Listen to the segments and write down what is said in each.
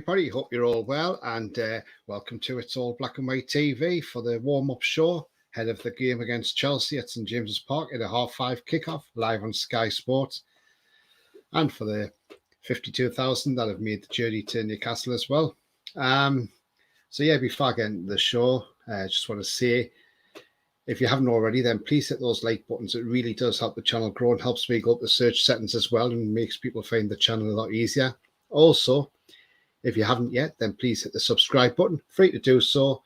everybody. Hope you're all well, and welcome to It's All Black and White TV for the warm-up show ahead of the game against Chelsea at St James's Park at a 5:30 kickoff live on Sky Sports, and for the 52,000 that have made the journey to Newcastle as well. Before I get into the show, I just want to say, if you haven't already, then please hit those like buttons. It really does help the channel grow and helps me go up the search settings as well, and makes people find the channel a lot easier. Also, if you haven't yet, then please hit the subscribe button. Free to do so.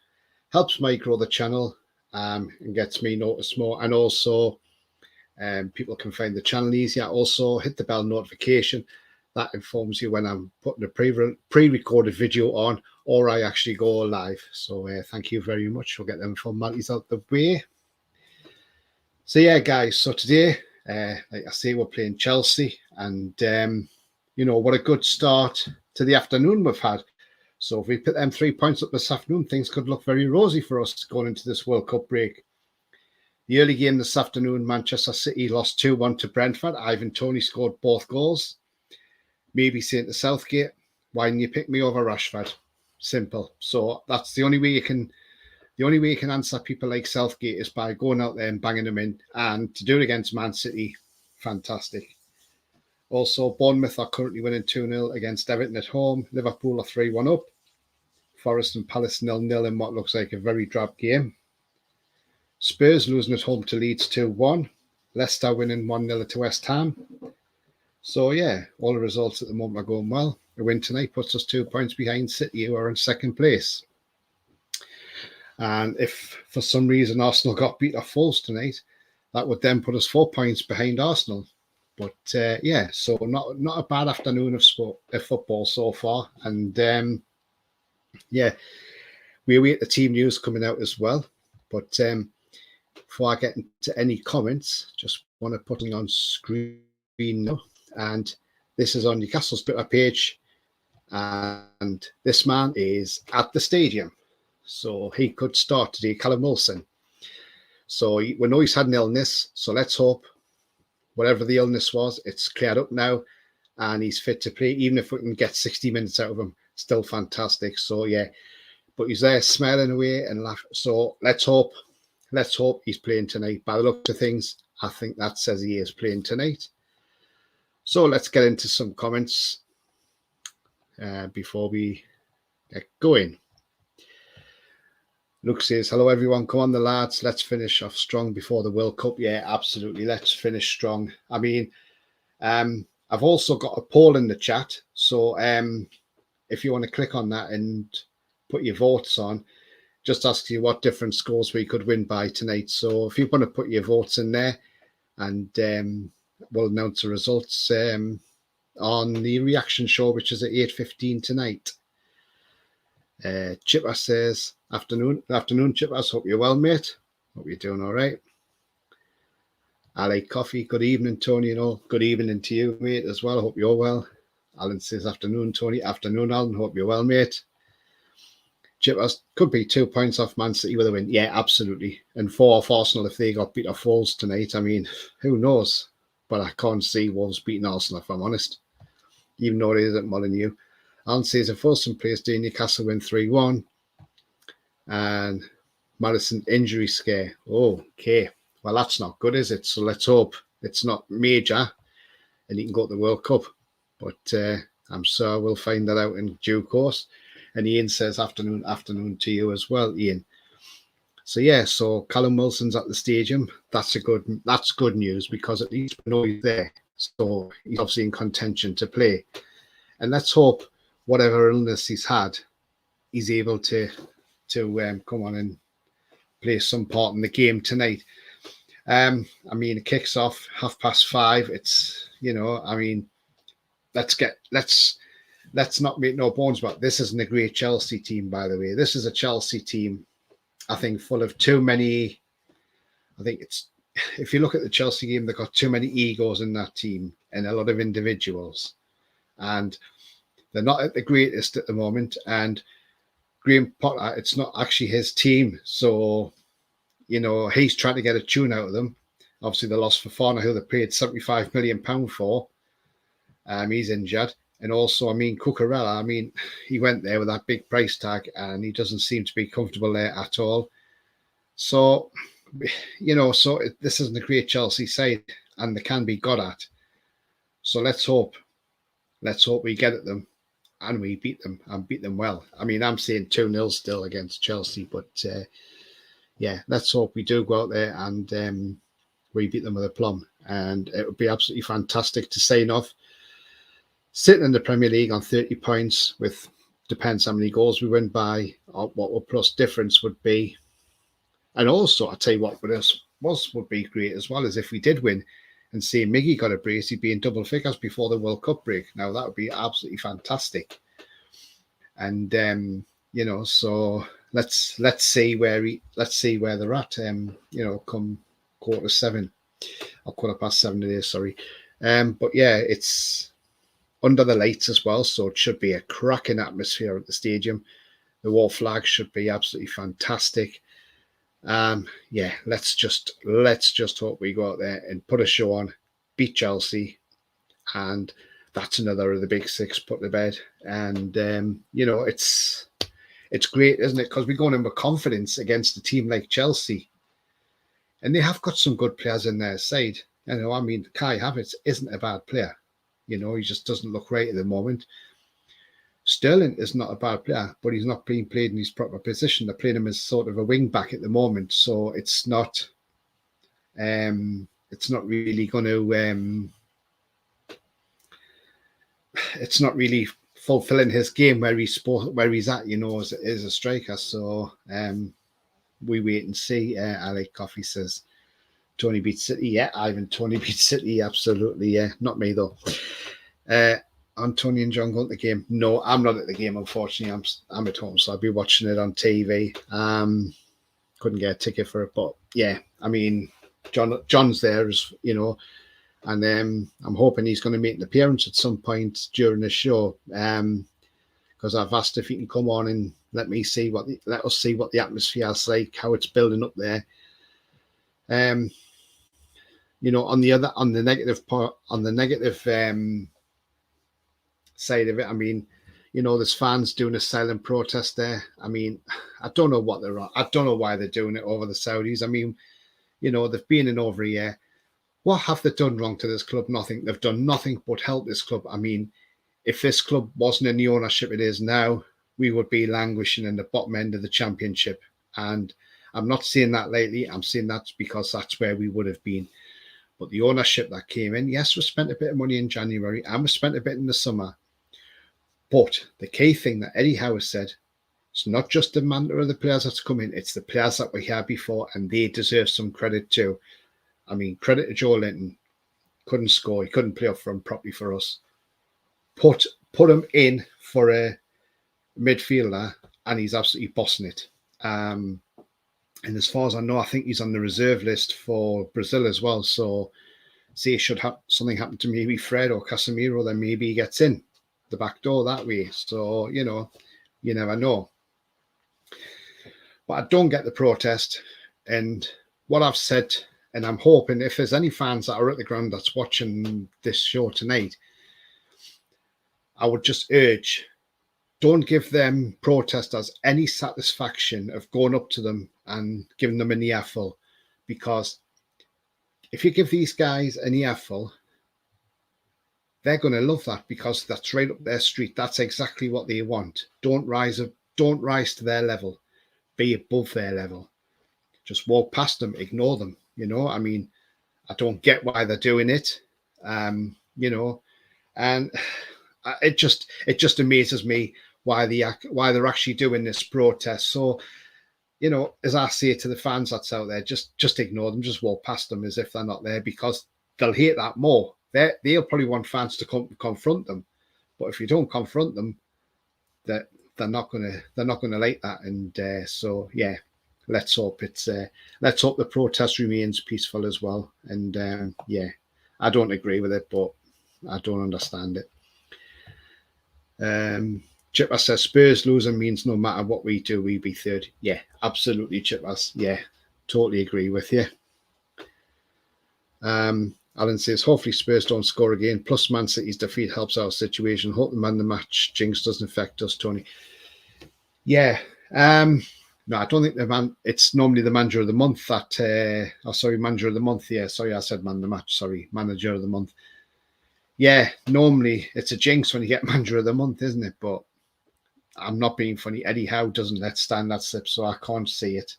Helps me grow the channel and gets me noticed more. And also, people can find the channel easier. Also, hit the bell notification. That informs you when I'm putting a pre-recorded video on or I actually go live. So thank you very much. We'll get them formalities out the way. So yeah, guys. So today, like I say, we're playing Chelsea. And, what a good start to the afternoon we've had. So if we put them 3 points up this afternoon, things could look very rosy for us going into this World Cup break. The early game this afternoon, Manchester City lost 2-1 to Brentford. Ivan Toney scored both goals. Maybe saying to Southgate, why didn't you pick me over Rashford? Simple. So that's the only way you can answer people like Southgate is by going out there and banging them in. And to do it against Man City, fantastic. Also, Bournemouth are currently winning 2-0 against Everton at home. Liverpool are 3-1 up. Forest and Palace 0-0 in what looks like a very drab game. Spurs losing at home to Leeds 2-1. Leicester winning 1-0 to West Ham. So, yeah, all the results at the moment are going well. A win tonight puts us 2 points behind City, who are in second place. And if for some reason Arsenal got beat off Wolves tonight, that would then put us 4 points behind Arsenal. But so not a bad afternoon of football so far. And we await the team news coming out as well. But before I get into any comments, just want to put it on screen now. And this is on Newcastle's Twitter page. And this man is at the stadium. So he could start today, Callum Wilson. So we know he's had an illness. So let's hope whatever the illness was, it's cleared up now and he's fit to play. Even if we can get 60 minutes out of him, still fantastic. So, yeah, but he's there smiling away and laughing. So let's hope he's playing tonight. By the look of things, I think that says he is playing tonight. So let's get into some comments before we get going. Luke says, hello, everyone. Come on, the lads. Let's finish off strong before the World Cup. Yeah, absolutely. Let's finish strong. I mean, I've also got a poll in the chat. So if you want to click on that and put your votes on, just ask you what different scores we could win by tonight. So if you want to put your votes in there, and we'll announce the results on the reaction show, which is at 8:15 tonight. Chipper says, afternoon Chippers, hope you're well, mate. Hope you're doing all right. I like coffee. Good evening, Tony, and all. Good evening to you, mate, as well. Hope you're well. Alan says, afternoon, Tony. Afternoon, Alan. Hope you're well, mate. Chippers, could be 2 points off Man City with a win. Yeah, absolutely. And 4 off Arsenal if they got beat off Wolves tonight. I mean, who knows? But I can't see Wolves beating Arsenal, if I'm honest, even though it is at Molineux. Alan says, if Wilson plays, do Newcastle win 3-1. And Madison injury scare. Oh, okay. Well, that's not good, is it? So let's hope it's not major and he can go to the World Cup. But I'm sure we'll find that out in due course. And Ian says, afternoon to you as well, Ian. So, yeah, so Callum Wilson's at the stadium. That's good news, because at least we know he's there. So he's obviously in contention to play. And let's hope whatever illness he's had, he's able to come on and play some part in the game tonight. I mean, it kicks off 5:30. It's, I mean, let's not make no bones about it. This isn't a great Chelsea team, by the way. This is a Chelsea team, I think, full of too many. I think if you look at the Chelsea game, they've got too many egos in that team and a lot of individuals. And they're not at the greatest at the moment. And Graham Potter, it's not actually his team. So, he's trying to get a tune out of them. Obviously, they lost Fofana, who they paid £75 million for. He's injured. And also, I mean, Cucurella, I mean, he went there with that big price tag and he doesn't seem to be comfortable there at all. So, so this isn't a great Chelsea side and they can be got at. So let's hope we get at them and we beat them and beat them well. I mean, I'm saying 2-0 still against Chelsea, but yeah, let's hope we do go out there and we beat them with a plum. And it would be absolutely fantastic to sign off sitting in the Premier League on 30 points with, depends how many goals we win by, or what our plus difference would be. And also, I'll tell you what would be great as well, is if we did win and see Miggy got a brace, he'd be in double figures before the World Cup break. Now, that would be absolutely fantastic. And, so let's see where they're at, come quarter-7 or 7:15 today, sorry. But yeah, it's under the lights as well, so it should be a cracking atmosphere at the stadium. The war flag should be absolutely fantastic. Yeah, let's just hope we go out there and put a show on, beat Chelsea, and that's another of the big six put to bed. And it's great, isn't it? Because we're going in with confidence against a team like Chelsea, and they have got some good players in their side. I mean, Kai Havertz isn't a bad player. He just doesn't look right at the moment. Sterling is not a bad player, but he's not being played in his proper position. They're playing him as sort of a wing back at the moment, so it's not really going to it's not really fulfilling his game where he's at, as a striker. So we wait and see. Alec Coffey says Tony beats City. Yeah, Ivan, Tony beats City. Absolutely. Yeah, not me though. Anthony and John going to the game. No, I'm not at the game, unfortunately. I'm at home, so I'll be watching it on TV. Couldn't get a ticket for it, but yeah, I mean, John's there, and I'm hoping he's going to make an appearance at some point during the show. Because I've asked if he can come on and let us see what the atmosphere is like, how it's building up there. On the negative side of it, I mean, there's fans doing a silent protest there. I mean, I don't know what they're on. I don't know why they're doing it over the Saudis. I mean, they've been in over a year. What have they done wrong to this club? Nothing. They've done nothing but help this club. I mean, if this club wasn't in the ownership it is now, we would be languishing in the bottom end of the Championship. And I'm not saying that lately. I'm saying that because that's where we would have been. But the ownership that came in, yes, we spent a bit of money in January and we spent a bit in the summer. But the key thing that Eddie Howe said, it's not just the manner of the players that's come in, it's the players that were here before, and they deserve some credit too. I mean, credit to Joe Linton. Couldn't score. He couldn't play up front properly for us. Put him in for a midfielder, and he's absolutely bossing it. And as far as I know, I think he's on the reserve list for Brazil as well. So, say should something happen to maybe Fred or Casemiro, then maybe he gets in the back door that way. So, you never know. But I don't get the protest. And what I've said, and I'm hoping if there's any fans that are at the ground that's watching this show tonight, I would just urge, don't give them protesters any satisfaction of going up to them and giving them an earful, because if you give these guys an earful, they're going to love that because that's right up their street. That's exactly what they want. Don't rise to their level. Be above their level. Just walk past them, ignore them. I mean, I don't get why they're doing it. And it just amazes me why they're actually doing this protest. So, as I say to the fans that's out there, just ignore them, just walk past them as if they're not there, because they'll hate that more. They'll probably want fans to confront them, but if you don't confront them, they're not gonna like that. And so yeah, let's hope the protest remains peaceful as well. And yeah, I don't agree with it, but I don't understand it. Chipper says Spurs losing means no matter what we do, we be third. Yeah, absolutely, Chipper. Yeah, totally agree with you. Alan says, hopefully Spurs don't score again. Plus Man City's defeat helps our situation. Hope the man of the match jinx doesn't affect us, Tony. Yeah. No, I don't think it's normally the manager of the month that, manager of the month. Yeah, sorry, I said man of the match. Sorry, manager of the month. Yeah, normally it's a jinx when you get manager of the month, isn't it? But I'm not being funny. Eddie Howe doesn't let stand that slip, so I can't see it,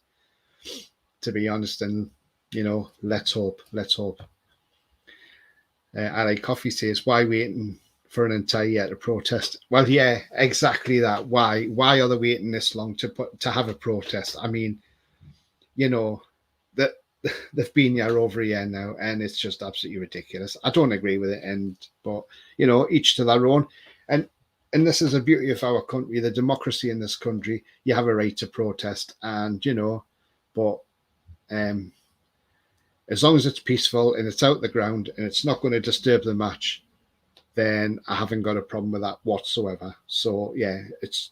to be honest. And, let's hope. LA Coffee says, why waiting for an entire year to protest? Well, yeah, exactly that. Why are they waiting this long to have a protest? I mean, that they've been here over a year now, and it's just absolutely ridiculous. I don't agree with it, but each to their own. And this is the beauty of our country, the democracy in this country. You have a right to protest, and but as long as it's peaceful and it's out the ground and it's not going to disturb the match, then I haven't got a problem with that whatsoever. So yeah, it's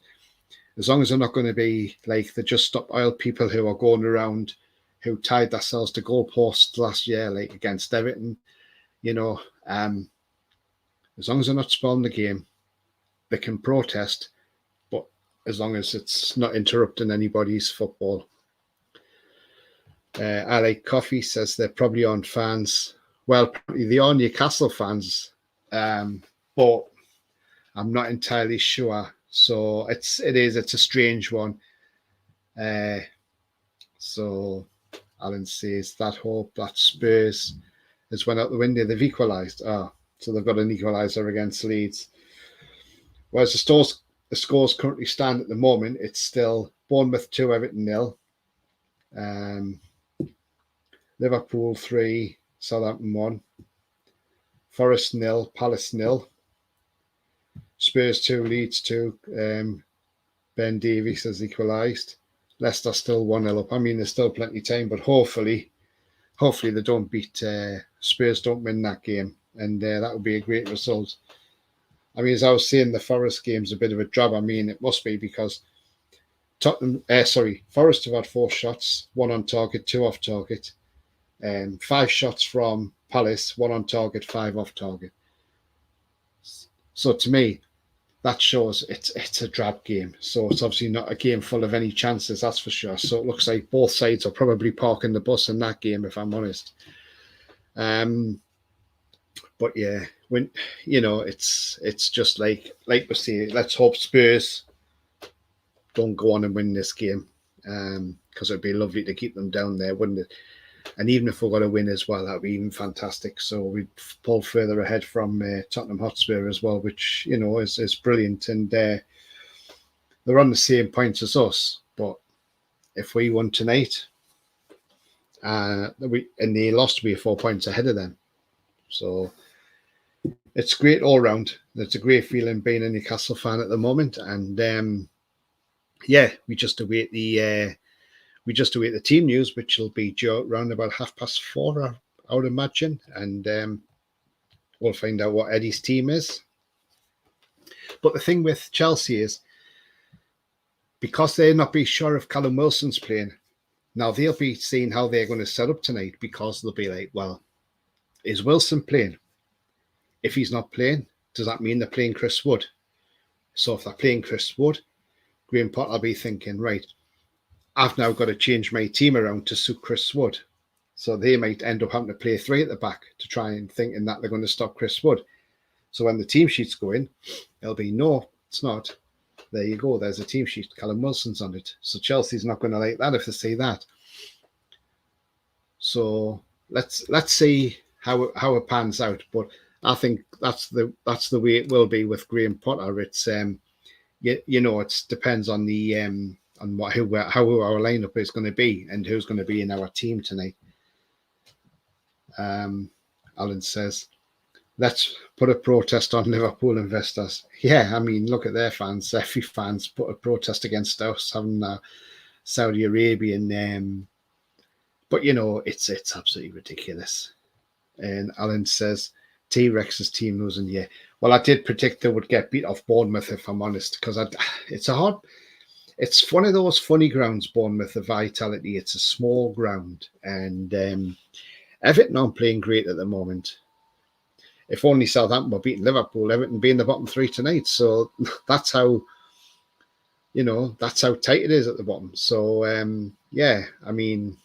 as long as they're not going to be like the Just Stop Oil people who are going around who tied themselves to goalposts last year, like against Everton, as long as they're not spoiling the game, they can protest, but as long as it's not interrupting anybody's football. LA Coffee says they're probably on fans. Well, they are Newcastle fans, but I'm not entirely sure. So it's a strange one. So Alan says that hope that Spurs has went out the window. They've equalised. So they've got an equaliser against Leeds. Whereas the scores currently stand at the moment, it's still Bournemouth 2, Everton 0. Liverpool 3, Southampton 1. Forest 0, Palace 0. Spurs 2, Leeds 2. Ben Davies has equalised. Leicester still 1-0 up. I mean, there's still plenty of time, but hopefully they don't beat Spurs, don't win that game, and that would be a great result. I mean, as I was saying, the Forest game's a bit of a drab. I mean, it must be because Forest have had 4 shots, 1 on target, 2 off target. 5 shots from Palace, 1 on target, 5 off target. So to me, that shows it's a drab game. So it's obviously not a game full of any chances, that's for sure. So it looks like both sides are probably parking the bus in that game, if I'm honest. But yeah, when it's just like we say, let's hope Spurs don't go on and win this game, because it'd be lovely to keep them down there, wouldn't it? And even if we're going to win as well, that'd be even fantastic. So we'd pull further ahead from Tottenham Hotspur as well, which is brilliant. And they're on the same points as us. But if we won tonight, and they lost, we 4 points ahead of them. So it's great all round. It's a great feeling being a Newcastle fan at the moment. And we just await the team news, which will be around about 4:30, I would imagine, and we'll find out what Eddie's team is. But the thing with Chelsea is, because they're not be sure if Callum Wilson's playing, now they'll be seeing how they're going to set up tonight, because they'll be like, well, is Wilson playing? If he's not playing, does that mean they're playing Chris Wood? So if they're playing Chris Wood, Graham Potter will be thinking, right, I've now got to change my team around to suit Chris Wood. So they might end up having to play 3 at the back to try and thinking that they're going to stop Chris Wood. So when the team sheets go in, it'll be, no, it's not. There you go. There's a team sheet. Callum Wilson's on it. So Chelsea's not going to like that if they see that. So let's see how it pans out. But I think that's the way it will be with Graham Potter. It's it depends on the on how our lineup is going to be and who's going to be in our team tonight. Alan says, let's put a protest on Liverpool investors. Yeah, I mean, look at their fans. Every fans put a protest against us having Saudi Arabian. But it's absolutely ridiculous. And Alan says, T-Rex's team losing. Yeah, well, I did predict they would get beat off Bournemouth, if I'm honest, because it's one of those funny grounds, Bournemouth, the Vitality. It's a small ground, and Everton aren't playing great at the moment. If only Southampton were beating Liverpool, Everton be in the bottom three tonight. So that's how, that's how tight it is at the bottom. So, yeah, I mean,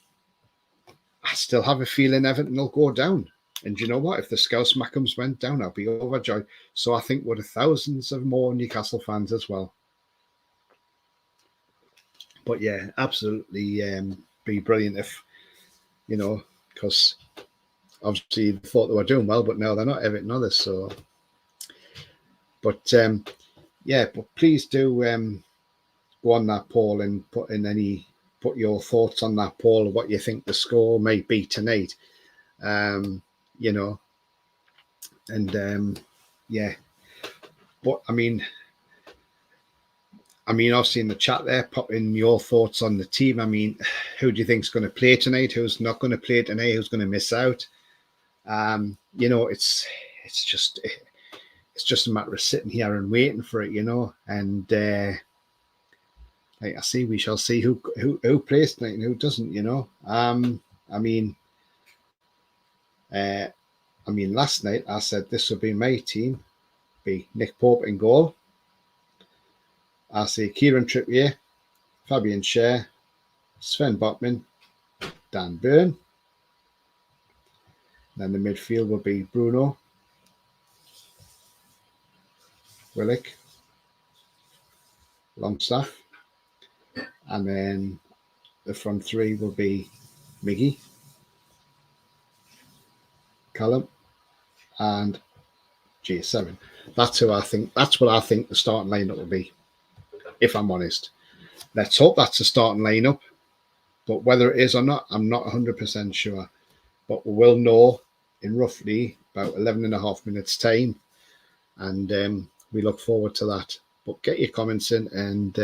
I still have a feeling Everton will go down. And you know what? If the Scouse Mackems went down, I'll be overjoyed. So I think would have thousands of more Newcastle fans as well. But yeah, absolutely be brilliant if, because obviously they thought they were doing well, but now they're not Everton others. So, but yeah, but please do go on that poll and put your thoughts on that poll, what you think the score might be tonight. Yeah, but I mean, obviously in the chat there, put in your thoughts on the team. I mean, who do you think is going to play tonight? Who's not going to play tonight? Who's going to miss out? It's just a matter of sitting here and waiting for it, and like I see, we shall see who plays tonight and who doesn't, last night I said this would be my team, be Nick Pope in goal. I say Kieran Trippier, Fabian Schär, Sven Botman, Dan Burn. Then the midfield will be Bruno, Willock, Longstaff, and then the front three will be Miggy, Callum, and J7. That's what I think the starting lineup will be, if I'm honest. Let's hope that's the starting lineup, but whether it is or not, I'm not 100% sure. But we will know in roughly about 11 and a half minutes time, and we look forward to that. But get your comments in and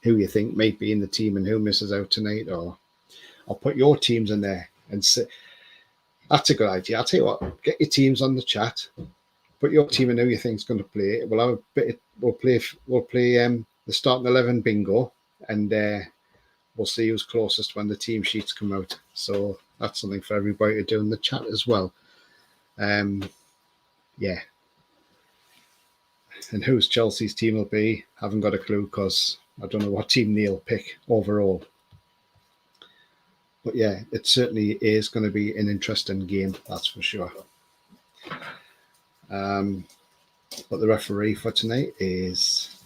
who you think might be in the team and who misses out tonight, or put your teams in there and see. That's a good idea. I'll tell you what, get your teams on the chat, put your team in who you think is going to play. We'll have a bit. We'll play the starting 11 bingo, and we'll see who's closest when the team sheets come out. So that's something for everybody to do in the chat as well. Yeah. And whose Chelsea's team will be, haven't got a clue, because I don't know what team they'll pick overall. But yeah, it certainly is going to be an interesting game, that's for sure. But the referee for tonight is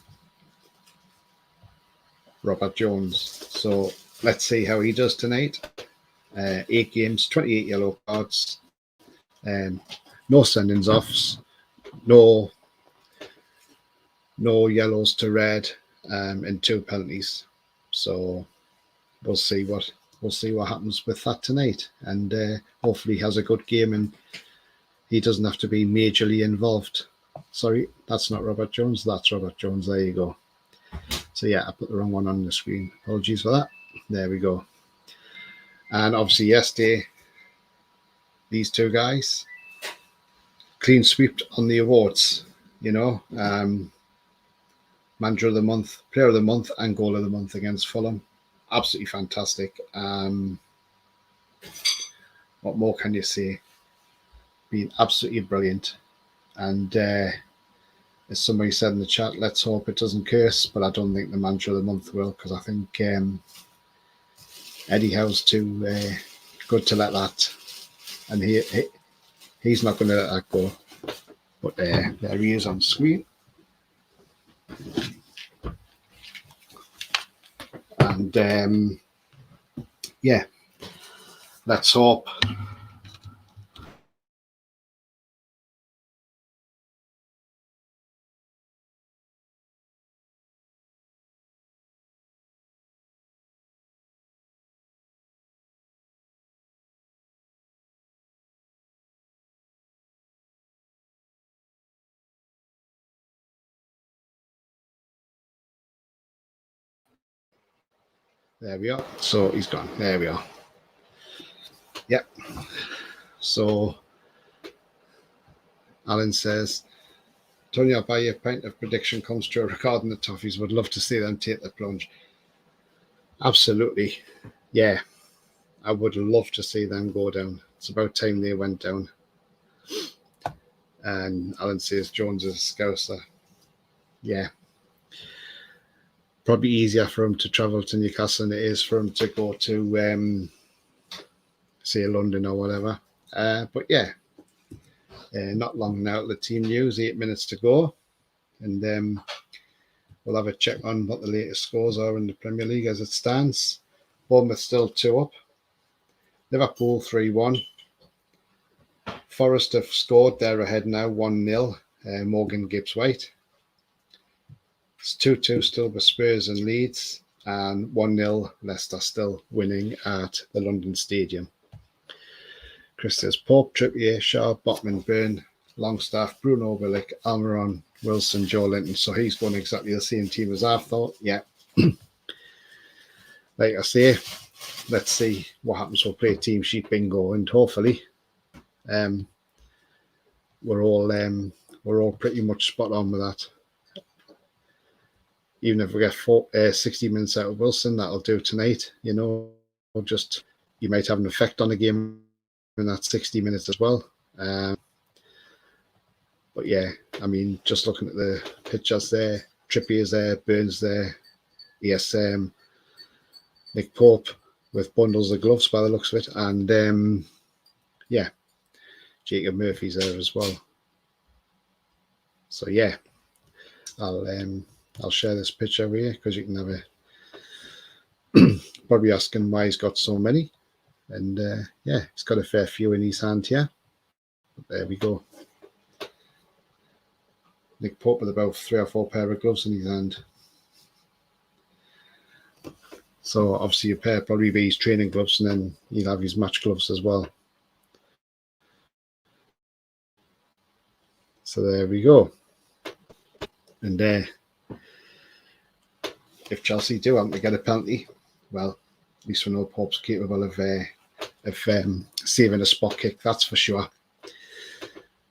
Robert Jones. So let's see how he does tonight. 8 games, 28 yellow cards, no sendings offs, no yellows to red, and 2 penalties. So we'll see what happens with that tonight, and hopefully he has a good game and he doesn't have to be majorly involved. Sorry, that's not Robert Jones. That's Robert Jones. There you go. So yeah, I put the wrong one on the screen. Apologies for that. There we go. And obviously yesterday, these two guys clean swept on the awards. Manager of the month, player of the month, and goal of the month against Fulham. Absolutely fantastic. What more can you say? Been absolutely brilliant. And as somebody said in the chat, let's hope it doesn't curse, but I don't think the manager of the month will, because I think Eddie Howe's too good to let that, and he's not going to let that go. But there he is on screen. And yeah, let's hope there we are. So he's gone. There we are. Yep. So Alan says, Tony, I'll buy you a pint of prediction comes true regarding the Toffees. Would love to see them take the plunge. Absolutely. Yeah. I would love to see them go down. It's about time they went down. And Alan says Jones is a Scouser. Yeah. Probably easier for him to travel to Newcastle than it is for him to go to, say, London or whatever. But yeah, not long now to the team news, 8 minutes to go. And we'll have a check on what the latest scores are in the Premier League as it stands. Bournemouth still 2 up. Liverpool 3-1. Forest have scored. They're ahead now 1-0. Morgan Gibbs-White. It's 2-2 still with Spurs and Leeds. And 1-0 Leicester still winning at the London Stadium. Christos Pope, Trippier, Shaw, Botman, Byrne, Longstaff, Bruno Willick, Almiron, Wilson, Joe Linton. So he's going exactly the same team as I thought. Yeah. Like I say, let's see what happens. We'll play team sheet bingo, and hopefully we're all pretty much spot on with that. Even if we get 60 minutes out of Wilson, that'll do tonight. You know, just you might have an effect on the game in that 60 minutes as well. But yeah, I mean, just looking at the pictures there, Trippier's there, Burns there, yes, Nick Pope with bundles of gloves by the looks of it, and yeah, Jacob Murphy's there as well. So yeah, I'll share this picture with you because you can have a probably asking why he's got so many, and yeah, he's got a fair few in his hand here. But there we go. Nick Pope with about 3 or 4 pair of gloves in his hand. So obviously a pair probably be his training gloves, and then he'll have his match gloves as well. So there we go. And if Chelsea do happen to get a penalty, well, at least we know Pope's capable of saving a spot kick, that's for sure.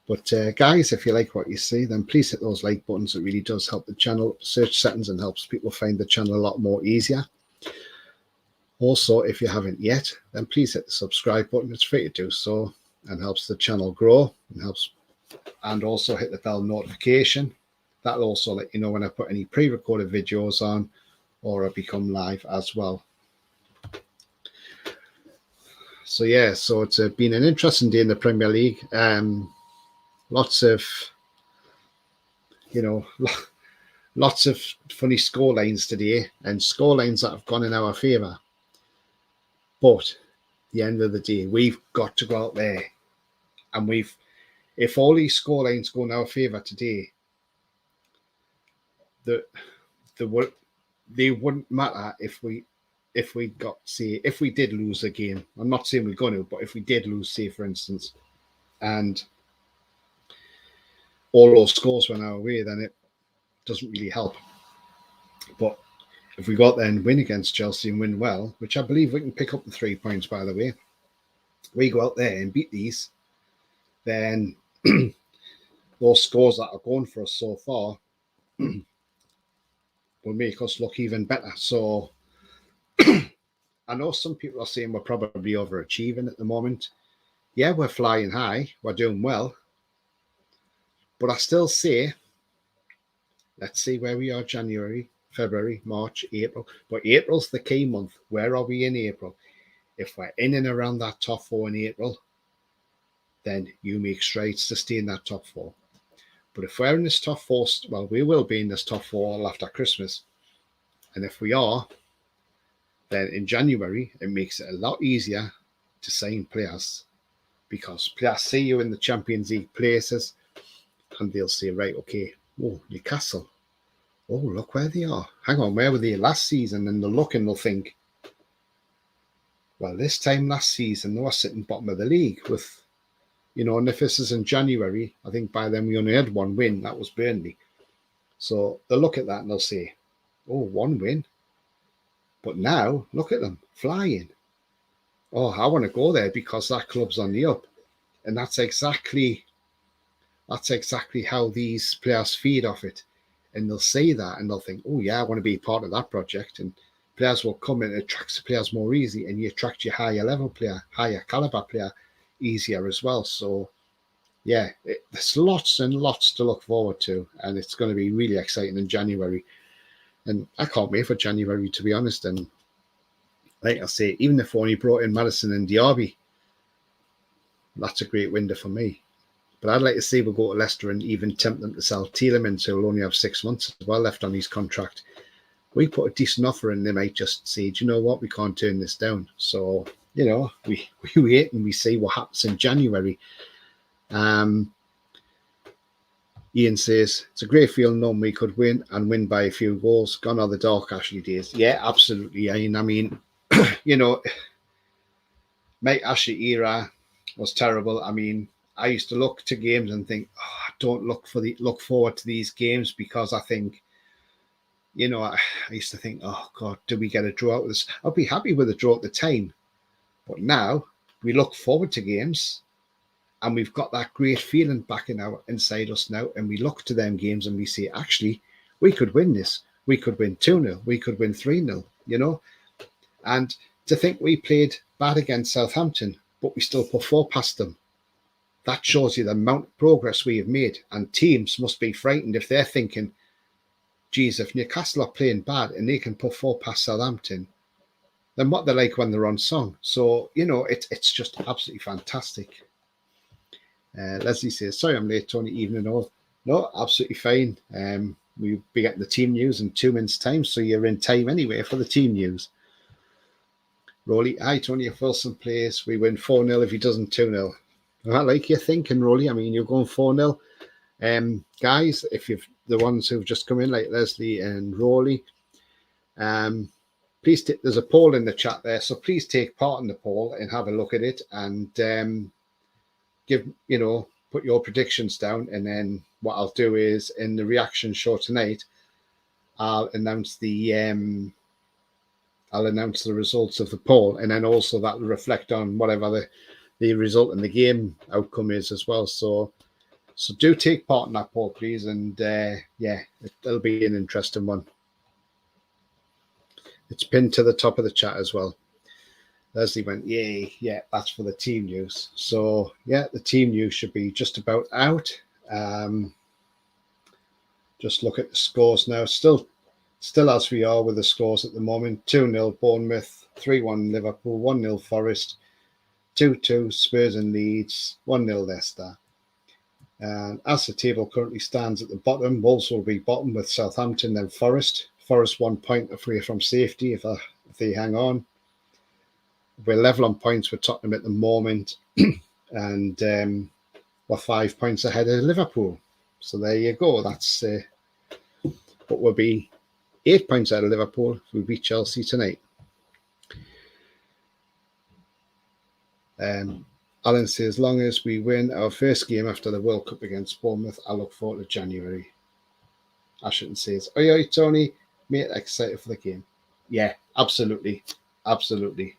But guys, if you like what you see, then please hit those like buttons. It really does help the channel search settings and helps people find the channel a lot more easier. Also, if you haven't yet, then please hit the subscribe button. It's free to do so and helps the channel grow and also hit the bell notification. That'll also let you know when I put any pre-recorded videos on or I become live as well. So yeah, so it's been an interesting day in the Premier League. Lots of, lots of funny scorelines today and scorelines that have gone in our favour. But at the end of the day, we've got to go out there and if all these scorelines go in our favour today, they wouldn't matter if we did lose a game. I'm not saying we're going to, but if we did lose, say for instance, and all those scores went our way, then it doesn't really help. But if we got there and win against Chelsea and win well, which I believe we can pick up the 3 points, by the way, we go out there and beat these, then those scores that are going for us so far will make us look even better. So I know some people are saying we're probably overachieving at the moment. Yeah, we're flying high. We're doing well. But I still say, let's see where we are, January, February, March, April. But April's the key month. Where are we in April? If we're in and around that top 4 in April, then you make strides to stay in that top 4. But if we're in this top 4, well, we will be in this top 4 all after Christmas. And if we are, then in January, it makes it a lot easier to sign players because players see you in the Champions League places and they'll say, right, okay, oh, Newcastle. Oh, look where they are. Hang on, where were they last season? And they'll look and they'll think, well, this time last season, they were sitting bottom of the league with, and if this is in January, I think by then we only had 1 win. That was Burnley. So they'll look at that and they'll say, oh, 1 win. But now, look at them, flying. Oh, I want to go there because that club's on the up. And that's exactly how these players feed off it. And they'll say that and they'll think, oh, yeah, I want to be part of that project. And players will come and it attracts the players more easily. And you attract your higher level player, higher caliber player, easier as well. So yeah, there's lots and lots to look forward to, and it's going to be really exciting in January. And I can't wait for January, to be honest. And like I say, even if only brought in Madison and Diaby, that's a great window for me. But I'd like to see we'll go to Leicester and even tempt them to sell Tielemans, so he'll only have 6 months as well left on his contract. We put a decent offer in, they might just say, do you know what, we can't turn this down. So, you know, we wait and we see what happens in January. Ian says, it's a great feeling knowing we could win and win by a few goals. Gone are the dark Ashley days. Yeah, absolutely, Ian. I mean, you know, Mike Ashley era was terrible. I mean, I used to look to games and think, oh, I don't look forward to these games, because I think, you know, I used to think, oh God, do we get a draw out of this? I'd be happy with a draw at the time. But now we look forward to games, and we've got that great feeling back inside us now, and we look to them games and we say, actually, we could win this. We could win 2-0. We could win 3-0, you know. And to think we played bad against Southampton, but we still put 4 past them, that shows you the amount of progress we have made. And teams must be frightened if they're thinking, geez, if Newcastle are playing bad and they can put 4 past Southampton, then what they're like when they're on song. So, you know, it's just absolutely fantastic. Leslie says, sorry I'm late, Tony, evening all. No, absolutely fine. We'll be getting the team news in 2 minutes' time, so you're in time anyway for the team news. Rolly, hi, Tony, if Wilson plays, we win 4-0 if he doesn't 2-0. I like your thinking, Rolly. I mean, you're going 4-0. Guys, if you've the ones who've just come in, like Leslie and Rolly, please, there's a poll in the chat there, so please take part in the poll and have a look at it, and give, you know, put your predictions down. And then what I'll do is in the reaction show tonight, I'll announce the results of the poll, and then also that will reflect on whatever the result in the game outcome is as well. So do take part in that poll, please, and yeah, it'll be an interesting one. It's pinned to the top of the chat as well. Leslie went, yay, yeah, that's for the team news. So yeah, the team news should be just about out. Just look at the scores now. Still as we are with the scores at the moment: 2-0 Bournemouth, 3-1 Liverpool, 1-0 Forest, 2-2 Spurs and Leeds, 1-0 Leicester. And as the table currently stands at the bottom, Wolves will be bottom with Southampton, then Forest. Forest 1 point away from safety if they hang on. We're level on points with Tottenham at the moment, and we're 5 points ahead of Liverpool. So there you go. That's what will be 8 points out of Liverpool if we beat Chelsea tonight. Alan says, as long as we win our first game after the World Cup against Bournemouth, I look forward to January. Ashton says, oi, Tony, mate, excited for the game. Yeah, absolutely. Absolutely.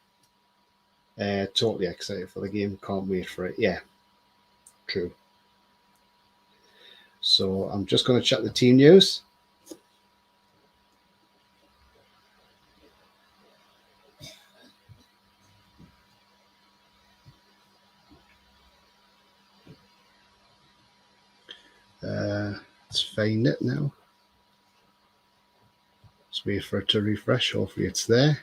Totally excited for the game. Can't wait for it. Yeah, true. So I'm just going to check the team news. Let's find it now. Let's wait for it to refresh. Hopefully it's there.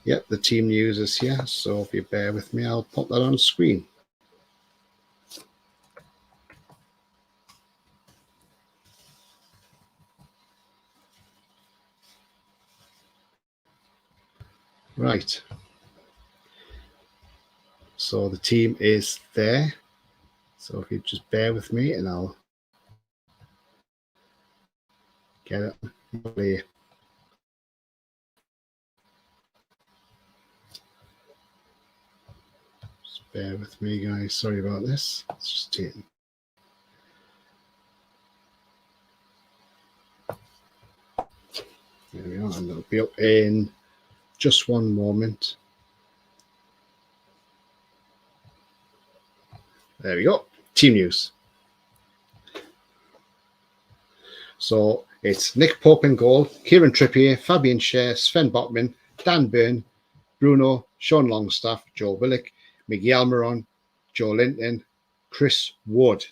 Yep, the team news is here. So if you bear with me, I'll pop that on screen. Right. So the team is there. So if you just bear with me and I'll get it. Just bear with me, guys. Sorry about this. It's just taking. There we are, and it'll be up in just one moment. There we go. Team news. So it's Nick Pope in goal, Kieran Trippier, Fabian Schär, Sven Botman, Dan Burn, Bruno, Sean Longstaff, Joe Willock, Miguel Almiron, Joe Linton, Chris Wood.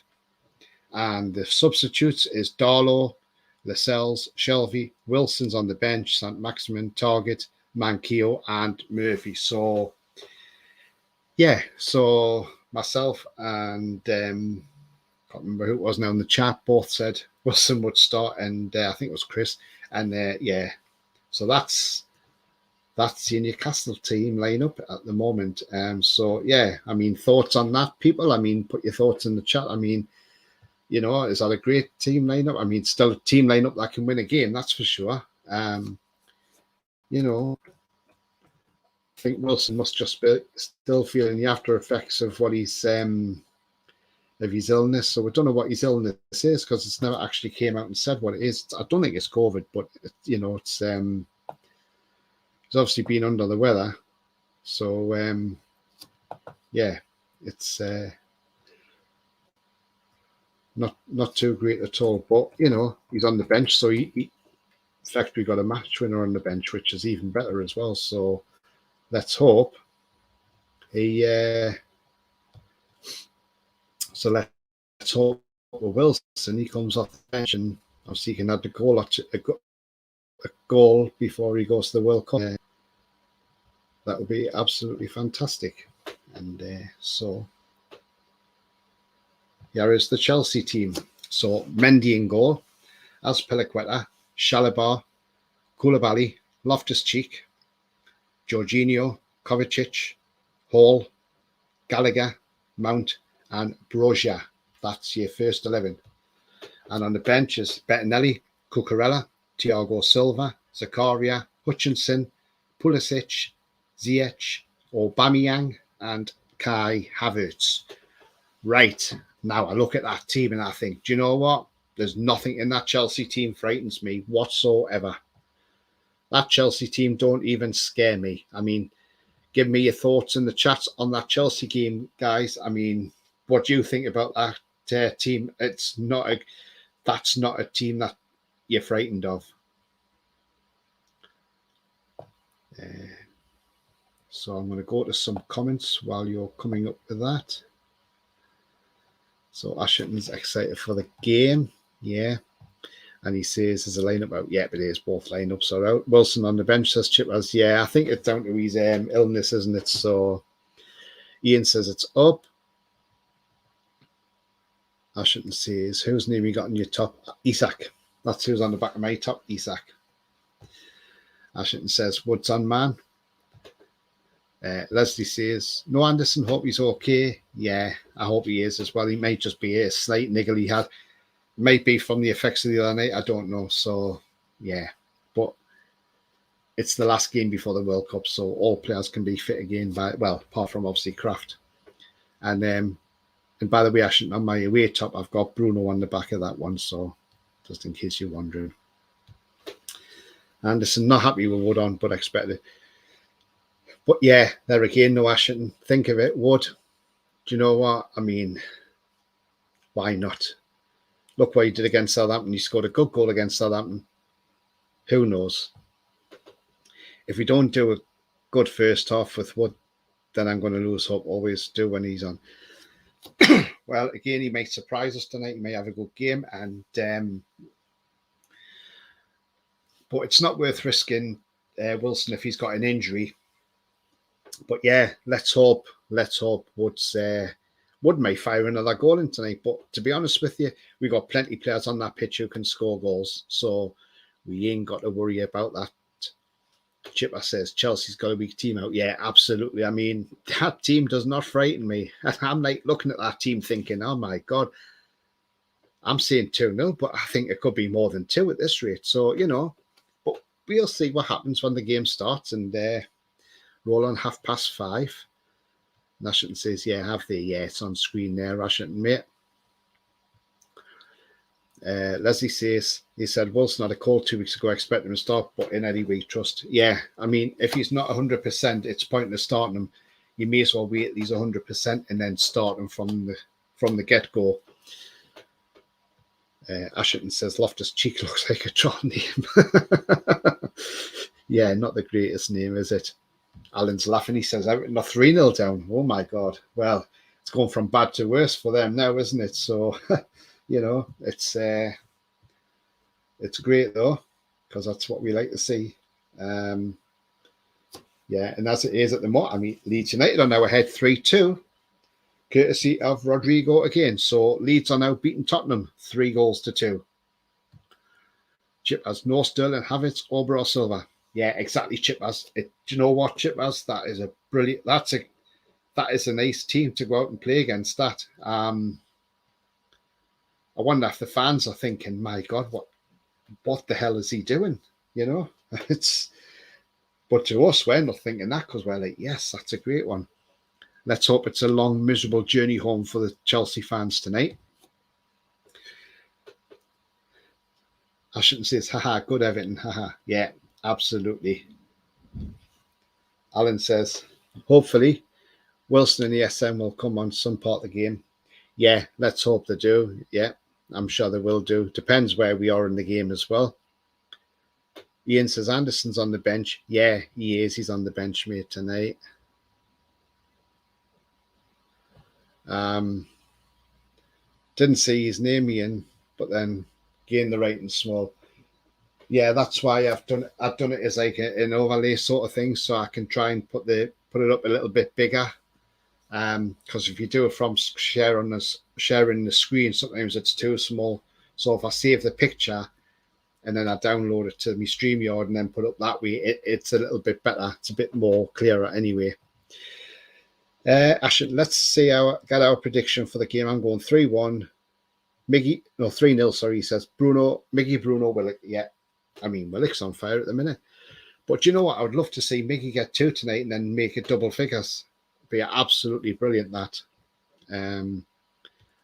And the substitutes is Darlow, Lascelles, Shelby, Wilson's on the bench, St. Maximin, Target, Manquillo, and Murphy. So, yeah, so myself and can't remember who it was now in the chat, both said Wilson would start, and I think it was Chris. And yeah, so that's the Newcastle team lineup at the moment. So yeah, I mean, thoughts on that, people? I mean, put your thoughts in the chat. I mean, you know, is that a great team lineup? I mean, still a team lineup that can win a game, that's for sure. You know, I think Wilson must just be still feeling the after effects of what he's of his illness. So we don't know what his illness is because it's never actually came out and said what it is. I don't think it's COVID, but you know, it's he's obviously been under the weather. So yeah, it's not too great at all. But you know, he's on the bench, so he in fact we got a match winner on the bench, which is even better as well. So let's hope he. So let's hope with Wilson he comes off the bench and obviously he can add the goal a goal before he goes to the World Cup. That would be absolutely fantastic. And so here is the Chelsea team. So Mendy in goal, Azpilicueta, Chalobah, Koulibaly, Loftus-Cheek, Jorginho, Kovacic, Hall, Gallagher, Mount, and Broja. That's your first 11. And on the bench is Bettinelli, Cucurella, Thiago Silva, Zakaria, Hutchinson, Pulisic, Ziyech, Aubameyang, and Kai Havertz. Right, now I look at that team and I think, do you know what? There's nothing in that Chelsea team frightens me whatsoever. That Chelsea team don't even scare me. I mean, give me your thoughts in the chat on that Chelsea game, guys. I mean, what do you think about that team? That's not a team that you're frightened of. So I'm going to go to some comments while you're coming up with that. So Ashington's excited for the game. Yeah. And he says there's a lineup out. Yeah, but it is. Both lineups are out. Wilson on the bench, says Chippers. Yeah, I think it's down to his illness, isn't it? So Ian says it's up. Ashington says, whose name you got on your top? Isak. That's who's on the back of my top, Isak. Ashington says, Woods on man. Leslie says, no Anderson, hope he's okay. Yeah, I hope he is as well. He might just be a slight niggle he had. Might be from the effects of the other night. I don't know. So, yeah. But it's the last game before the World Cup, so all players can be fit again apart from obviously Kraft. And by the way, Ashton, on my away top, I've got Bruno on the back of that one, so just in case you're wondering. Anderson, not happy with Wood on, but expected. But yeah, there again, no Ashton. Think of it, Wood. Do you know what? I mean, why not? Look what he did against Southampton. He scored a good goal against Southampton. Who knows? If we don't do a good first half with Wood, then I'm going to lose hope. Always do when he's on. Well, again, he may surprise us tonight. He may have a good game, and but it's not worth risking Wilson if he's got an injury. But yeah, let's hope Wood may fire another goal in tonight. But to be honest with you, we've got plenty of players on that pitch who can score goals, so we ain't got to worry about that. Chipper says Chelsea's got a weak team out. Yeah, absolutely. I mean, that team does not frighten me. I'm like looking at that team thinking, oh my God, I'm saying 2-0, but I think it could be more than 2 at this rate. So, you know, but we'll see what happens when the game starts and roll on 5:30. Ashington says, yeah, have they? Yeah, it's on screen there, Ashington, mate. Leslie says, he said, Wilson had a call 2 weeks ago, I expect him to start, but in any way, trust. Yeah, I mean, if he's not 100%, it's pointless starting him. You may as well wait till he's 100% and then start him from the get-go. Ashington says Loftus-Cheek looks like a troll name. Yeah, not the greatest name, is it? Alan's laughing. He says Everton are 3-0 down. Oh my God. Well, it's going from bad to worse for them now, isn't it? So, it's great though, because that's what we like to see. And as it is at the moment, I mean, Leeds United are now ahead 3-2, courtesy of Rodrigo again. So Leeds are now beating Tottenham 3-2. Chip has no Sterling, Havertz, Ober or Silva. Yeah, exactly. Chip has. Do you know what, Chip has? That is a brilliant. That is a nice team to go out and play against. That. I wonder if the fans are thinking, "My God, what the hell is he doing?" It's. But to us, we're not thinking that, because we're like, yes, that's a great one. Let's hope it's a long, miserable journey home for the Chelsea fans tonight. Ashington says, haha, good Everton, haha. Yeah, absolutely. Alan says, hopefully, Wilson and the SM will come on some part of the game. Yeah, let's hope they do. Yeah, I'm sure they will do. Depends where we are in the game as well. Ian says, Anderson's on the bench. Yeah, he is. He's on the bench, mate, tonight. Didn't see his name, Ian, but then gain the writing small. Yeah, that's why I've done it as like an overlay sort of thing, so I can try and put it up a little bit bigger. Because if you do it from sharing the screen, sometimes it's too small. So if I save the picture and then I download it to my StreamYard and then put it up that way, it's a little bit better. It's a bit more clearer anyway. Let's get our prediction for the game. I'm going 3-1. 3-0, sorry, he says. Miggy, Bruno, Willock. Yeah, I mean, Willock's on fire at the minute. But you know what? I would love to see Miggy get 2 tonight and then make it double figures. It'd be absolutely brilliant, that.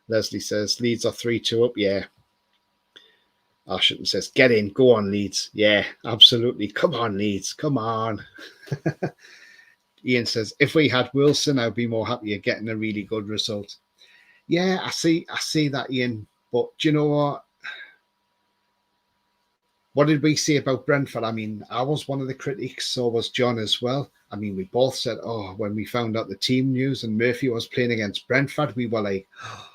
Leslie says, Leeds are 3-2 up. Yeah. Ashington says, get in. Go on, Leeds. Yeah, absolutely. Come on, Leeds. Come on. Ian says, if we had Wilson, I'd be more happy at getting a really good result. Yeah, I see that, Ian. But do you know what? What did we say about Brentford? I mean, I was one of the critics, so was John as well. I mean, we both said, when we found out the team news and Murphy was playing against Brentford, we were like,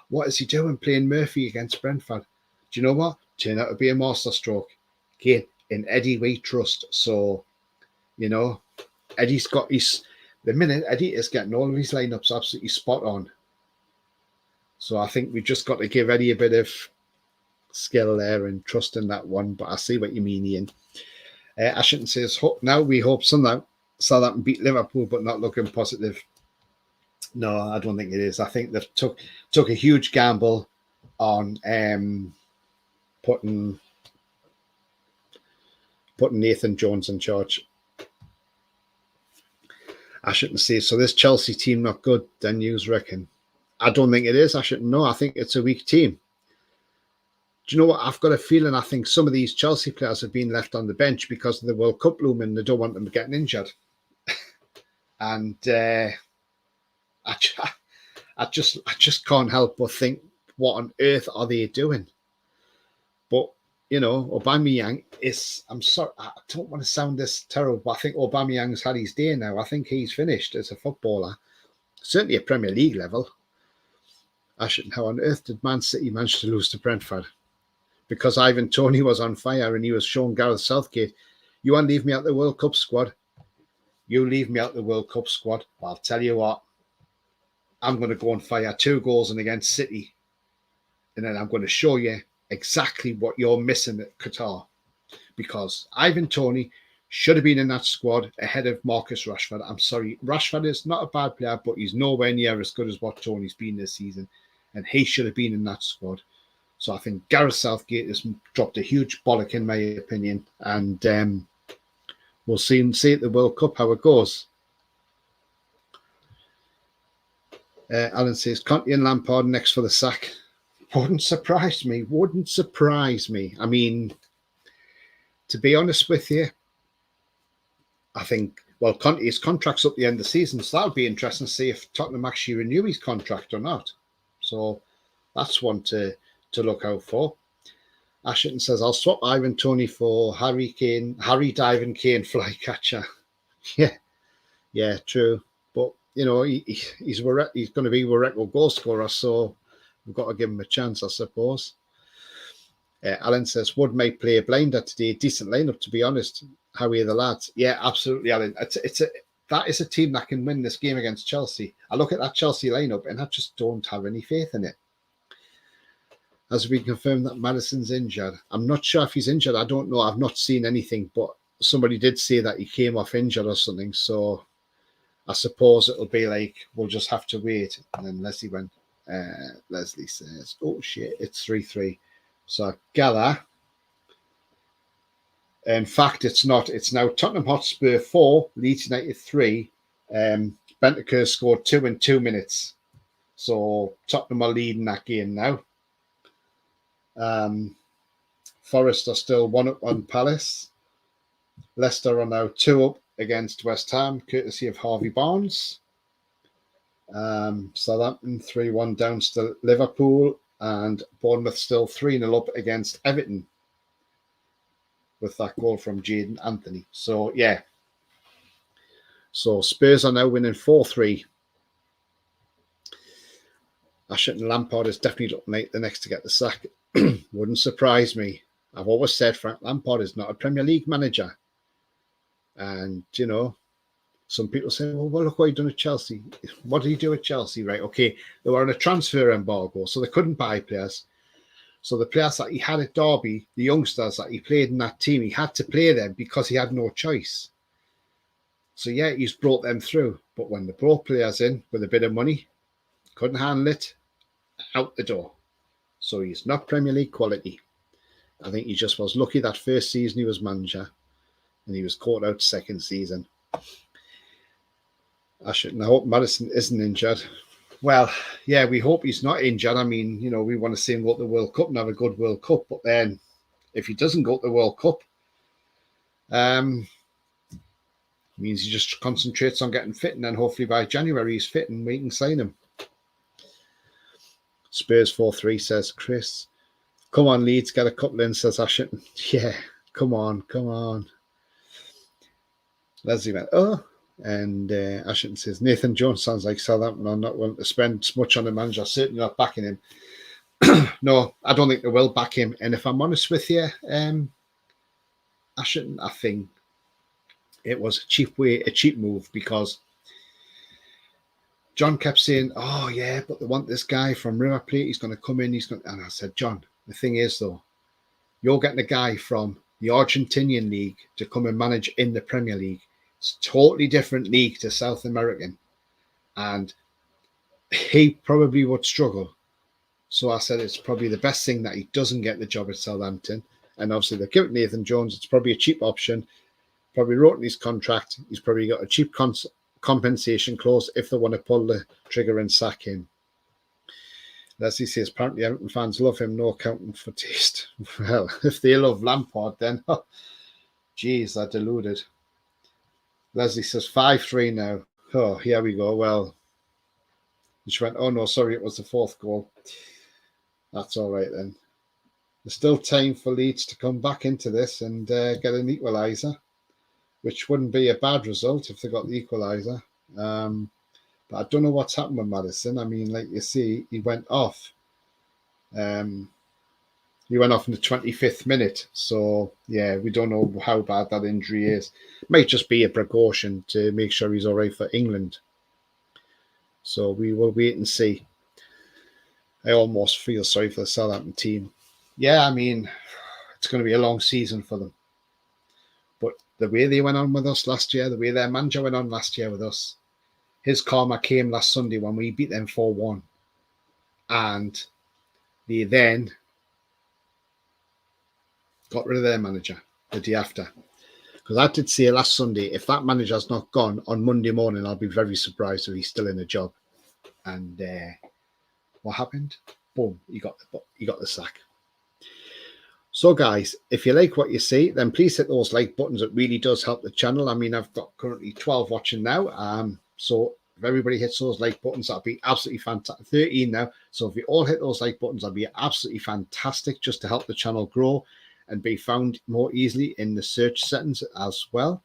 what is he doing playing Murphy against Brentford? Do you know what? Turned out to be a masterstroke. Again, in Eddie we trust. So, Eddie's got the minute Eddie is getting all of his lineups absolutely spot on. So I think we've just got to give Eddie a bit of skill there and trust in that one. But I see what you mean, Ian. Ashington says, now we hope Southampton beat Liverpool, but not looking positive. No, I don't think it is. I think they've took a huge gamble on putting Nathan Jones in charge. Ashington says, so this Chelsea team not good, then you reckon? I don't think it is, Ashington. No, I think it's a weak team. Do you know what? I've got a feeling I think some of these Chelsea players have been left on the bench because of the World Cup looming. They don't want them getting injured. And I just can't help but think, what on earth are they doing? But, Aubameyang is, I'm sorry, I don't want to sound this terrible, but I think Aubameyang's had his day now. I think he's finished as a footballer, certainly at Premier League level. How on earth did Man City manage to lose to Brentford? Because Ivan Toney was on fire and he was showing Gareth Southgate, you want to leave me out the World Cup squad? You leave me out the World Cup squad. I'll tell you what, I'm going to go and fire 2 goals and against City. And then I'm going to show you exactly what you're missing at Qatar. Because Ivan Toney should have been in that squad ahead of Marcus Rashford. I'm sorry, Rashford is not a bad player, but he's nowhere near as good as what Toney's been this season. And he should have been in that squad. So I think Gareth Southgate has dropped a huge bollock, in my opinion. And we'll see at the World Cup how it goes. Alan says, Conte and Lampard next for the sack. Wouldn't surprise me. I mean, to be honest with you, I think, Conte's contract's up the end of the season, so that'll be interesting to see if Tottenham actually renew his contract or not. So that's one to look out for. Ashton says, I'll swap Ivan Toney for Harry Divan Kane flycatcher. Yeah, true. But, you know, he's going to be a record goal scorer, so we've got to give him a chance, I suppose. Alan says, Wood may play a blinder today. Decent lineup, to be honest. How are the lads? Yeah, absolutely, Alan. That is a team that can win this game against Chelsea. I look at that Chelsea lineup and I just don't have any faith in it. Has been confirmed that Maddison's injured. I'm not sure if he's injured. I don't know. I've not seen anything, but somebody did say that he came off injured or something. So I suppose it'll be like, we'll just have to wait. And then Leslie says, oh shit, it's 3-3. So I gather, in fact, it's not. It's now Tottenham Hotspur 4, Leeds United 3. Bentancur scored 2 in 2 minutes. So Tottenham are leading that game now. Forest are still 1-up on Palace. Leicester are now 2-up against West Ham, courtesy of Harvey Barnes. Southampton 3-1 down to Liverpool, and Bournemouth still 3-0 up against Everton with that goal from Jadon Anthony. So, yeah. So, Spurs are now winning 4-3. Ashton Lampard is definitely the next to get the sack. Wouldn't surprise me. I've always said Frank Lampard is not a Premier League manager. And, you know, some people say, well, look what he done at Chelsea. What did he do at Chelsea? Right, okay, they were on a transfer embargo, so they couldn't buy players. So the players that he had at Derby, the youngsters that he played in that team, he had to play them because he had no choice. So, yeah, he's brought them through. But when they brought players in with a bit of money, couldn't handle it, out the door. So he's not Premier League quality. I think he just was lucky that first season he was manager and he was caught out second season. I hope Maddison isn't injured. Well, yeah, we hope he's not injured. I mean, you know, we want to see him go to the World Cup and have a good World Cup. But then if he doesn't go to the World Cup, means he just concentrates on getting fit. And then hopefully by January he's fit and we can sign him. Spurs 4-3, says Chris. Come on, Leeds, get a couple in, says Ashton. Yeah, come on. Leslie went, oh. And Ashton says, Nathan Jones sounds like Southampton are not willing to spend much on the manager, certainly not backing him. No, I don't think they will back him. And if I'm honest with you, Ashton, I think it was a cheap move, because John kept saying, oh, yeah, but they want this guy from River Plate. He's going to come in. And I said, John, the thing is, though, you're getting a guy from the Argentinian league to come and manage in the Premier League. It's a totally different league to South American. And he probably would struggle. So I said it's probably the best thing that he doesn't get the job at Southampton. And obviously they've given Nathan Jones. It's probably a cheap option. Probably wrote in his contract. He's probably got a cheap compensation clause if they want to pull the trigger and sack him. Leslie says, apparently Everton fans love him, no accounting for taste. Well, if they love Lampard, then, geez, they're deluded. Leslie says, 5-3 now. Oh, here we go. Well, she went, oh, no, sorry, it was the fourth goal. That's all right, then. There's still time for Leeds to come back into this and get an equaliser, which wouldn't be a bad result if they got the equaliser. But I don't know what's happened with Maddison. I mean, like you see, he went off. He went off in the 25th minute. So, yeah, we don't know how bad that injury is. It might just be a precaution to make sure he's all right for England. So we will wait and see. I almost feel sorry for the Southampton team. Yeah, I mean, it's going to be a long season for them. But the way they went on with us last year, the way their manager went on last year with us, his karma came last Sunday when we beat them 4-1. And they then got rid of their manager the day after. Because I did say last Sunday, if that manager's not gone on Monday morning, I'll be very surprised if he's still in a job. And what happened? Boom, he got the sack. So, guys, if you like what you see, then please hit those like buttons. It really does help the channel. I mean, I've got currently 12 watching now. So If everybody hits those like buttons, that'd be absolutely fantastic. 13 now. So if you all hit those like buttons, that'd be absolutely fantastic, just to help the channel grow and be found more easily in the search settings as well.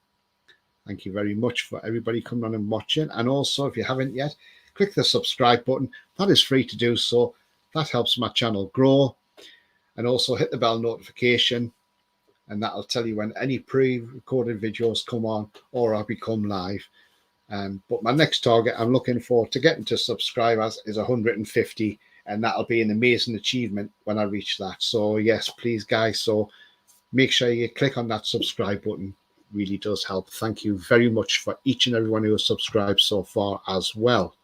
Thank you very much for everybody coming on and watching. And also, if you haven't yet, click the subscribe button. That is free to do so. That helps my channel grow. And also hit the bell notification, and that'll tell you when any pre-recorded videos come on or I become live. But my next target I'm looking forward to getting to subscribers is 150, and that'll be an amazing achievement when I reach that. So yes, please guys, so make sure you click on that subscribe button. Really does help. Thank you very much for each and everyone who has subscribed so far as well.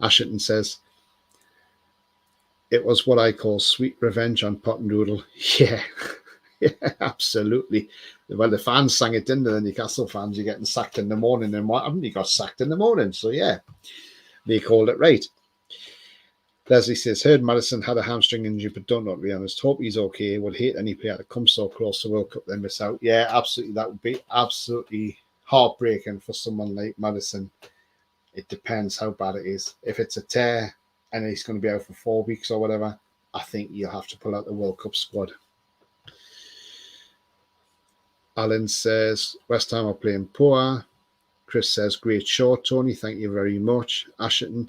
Ashington says, it was what I call sweet revenge on Pot and Noodle. Yeah, yeah, absolutely. Well, the fans sang it, didn't they? The Newcastle fans, you're getting sacked in the morning, and why haven't you got sacked in the morning? So yeah, they called it right. Leslie says, heard Madison had a hamstring injury, but don't know, to be honest. Hope he's okay. Would hate any player to come so close to World Cup then miss out. Yeah, absolutely. That would be absolutely heartbreaking for someone like Madison. It depends how bad it is. If it's a tear and he's going to be out for 4 weeks or whatever, I think you'll have to pull out the World Cup squad. Alan says, West Ham are playing poor. Chris says, great show, Tony. Thank you very much. Ashington,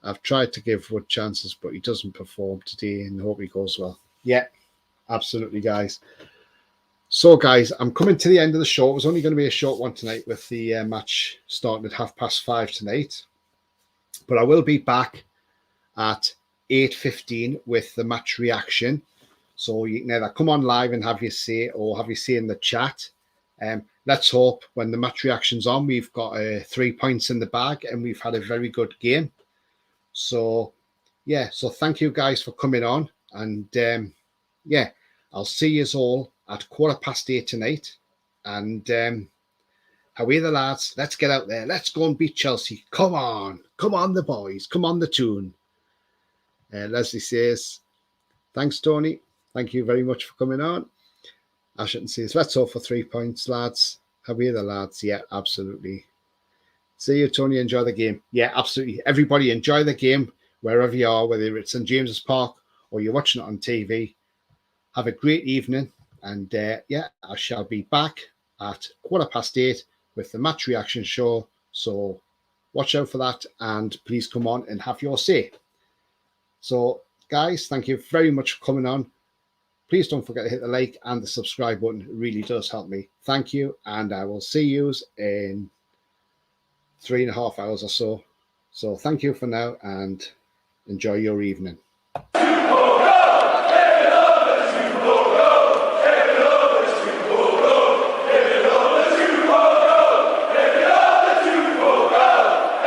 I've tried to give Wood chances, but he doesn't perform today, and hope he goes well. Yeah, absolutely, guys. So, guys, I'm coming to the end of the show. It was only going to be a short one tonight with the match starting at 5:30 tonight. But I will be back at 8:15 with the match reaction. So you can either come on live and have your say or have your say in the chat. Let's hope when the match reaction's on, we've got 3 points in the bag and we've had a very good game. So, yeah, so thank you guys for coming on. And, yeah, I'll see you all at 8:15 tonight. And away the lads. Let's get out there. Let's go and beat Chelsea. Come on. Come on, the boys. Come on, the tune. Leslie says, thanks, Tony. Thank you very much for coming on. Ashington says, let's hope for 3 points, lads. Away the lads. Yeah, absolutely. See you, Tony. Enjoy the game. Yeah, absolutely. Everybody enjoy the game wherever you are, whether it's St. James's Park or you're watching it on TV. Have a great evening. And yeah, I shall be back at 8:15 with the match reaction show. So watch out for that and please come on and have your say. So guys, thank you very much for coming on. Please don't forget to hit the like and the subscribe button. It really does help me. Thank you. And I will see you in 3.5 hours or so. So thank you for now and enjoy your evening.